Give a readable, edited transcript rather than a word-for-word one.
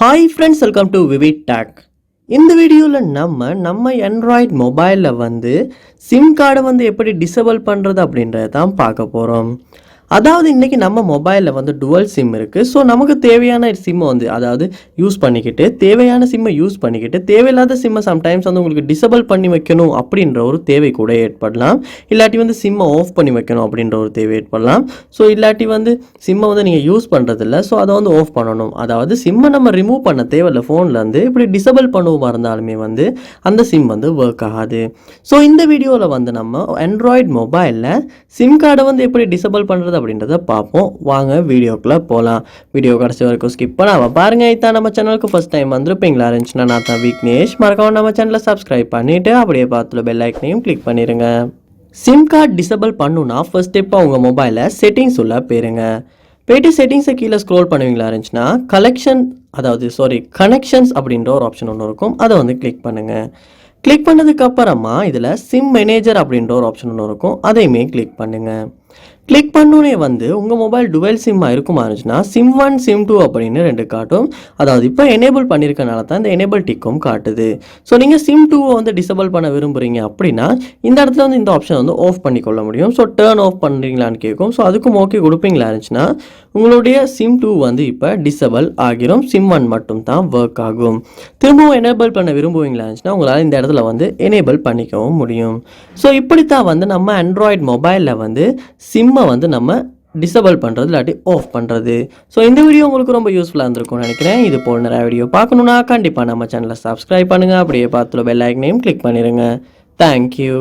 Hi friends, welcome to VividTech. இந்த வீடியோவில் நம்ம Android மொபைலில் சிம் கார்டை எப்படி டிசேபிள் பண்ணுறது அப்படின்றத தான் பார்க்க போகிறோம். அதாவது இன்றைக்கி நம்ம மொபைலில் டுவல் சிம் இருக்குது. ஸோ நமக்கு தேவையான சிம்மை அதாவது யூஸ் பண்ணிக்கிட்டு தேவையான சிம்மை யூஸ் பண்ணிக்கிட்டு தேவையில்லாத சிம்மை சம்டைம்ஸ் உங்களுக்கு டிசேபிள் பண்ணி வைக்கணும் அப்படின்ற ஒரு தேவை கூட ஏற்படலாம். இல்லாட்டி சிம்மை ஆஃப் பண்ணி வைக்கணும் அப்படின்ற ஒரு தேவை ஏற்படலாம். ஸோ இல்லாட்டி சிம்மை நீங்கள் யூஸ் பண்ணுறதில்ல. ஸோ அதை ஆஃப் பண்ணணும். அதாவது சிம்மை நம்ம ரிமூவ் பண்ண தேவையில்லை. ஃபோனில் இப்படி டிசேபிள் பண்ணுவோமா இருந்தாலுமே அந்த சிம் ஒர்க் ஆகாது. ஸோ இந்த வீடியோவில் நம்ம ஆண்ட்ராய்டு மொபைலில் சிம் கார்டை எப்படி டிசேபிள் பண்ணுறது அப்படின்றத பார்ப்போம். வாங்க வீடியோக்குள்ளே போகலாம். வீடியோ கடைசி வரைக்கும் ஸ்கிப் பண்ணாமல் பாருங்கள். இதான் நம்ம சேனலுக்கு ஃபஸ்ட் டைம் வந்திருப்பீங்களா இருந்துச்சுன்னா நான் தான் விக்னேஷ். மறக்காம நம்ம சேனலை சப்ஸ்கிரைப் பண்ணிவிட்டு அப்படியே பார்த்துல பெல் ஐக்கனையும் கிளிக் பண்ணிடுங்க. சிம் கார்டு டிசேபிள் பண்ணுன்னா ஃபர்ஸ்ட் ஸ்டெப்பாக உங்கள் மொபைலில் செட்டிங்ஸ் உள்ள போயிட்டு செட்டிங்ஸை கீழே ஸ்க்ரோல் பண்ணுவீங்களா இருந்துச்சுன்னா கனெக்ஷன்ஸ் அப்படின்ற ஒரு ஆப்ஷன் ஒன்று இருக்கும். அதை கிளிக் பண்ணுங்கள். கிளிக் பண்ணதுக்கு அப்புறமா இதில் சிம் மேனேஜர் அப்படின்ற ஒரு ஆப்ஷன் ஒன்று இருக்கும். அதையுமே கிளிக் பண்ணுங்கள். கிளிக் பண்ணோன்னே உங்கள் மொபைல் டுவெல் சிம்மாக இருக்குமா இருந்துச்சுன்னா சிம் 1 சிம் 2 அப்படின்னு 2 காட்டும். அதாவது இப்போ எனேபிள் பண்ணியிருக்கனால தான் இந்த எனேபிள் டிக்கும் காட்டுது. ஸோ நீங்கள் சிம் 2 டிசேபிள் பண்ண விரும்புகிறீங்க அப்படின்னா இந்த இடத்துல இந்த ஆப்ஷன் ஆஃப் பண்ணிக்கொள்ள முடியும். ஸோ டர்ன் ஆஃப் பண்ணுறீங்களான்னு கேட்கும். ஸோ அதுக்கும் ஓகே கொடுப்பீங்களா இருந்துச்சுன்னா உங்களுடைய சிம் 2 இப்போ டிசேபிள் ஆகிரும். சிம் 1 மட்டும் தான் ஒர்க் ஆகும். திரும்பவும் எனேபிள் பண்ண விரும்புவீங்களா இருந்துச்சுன்னா உங்களால் இந்த இடத்துல எனேபிள் பண்ணிக்கவும் முடியும். ஸோ இப்படித்தான் நம்ம ஆண்ட்ராய்டு மொபைலில் சிம்மை நம்ம டிசேபிள் பண்ணுறது இல்லாட்டி ஆஃப் பண்ணுறது. ஸோ இந்த வீடியோ உங்களுக்கு ரொம்ப யூஸ்ஃபுல்லாக இருந்திருக்கும்னு நினைக்கிறேன். இது போல் நிறைய வீடியோ பார்க்கணுன்னா கண்டிப்பாக நம்ம சேனலை சப்ஸ்கிரைப் பண்ணுங்கள். அப்படியே பார்த்துல பெல் ஐக்கனையும் கிளிக் பண்ணிடுங்க. தேங்க்யூ.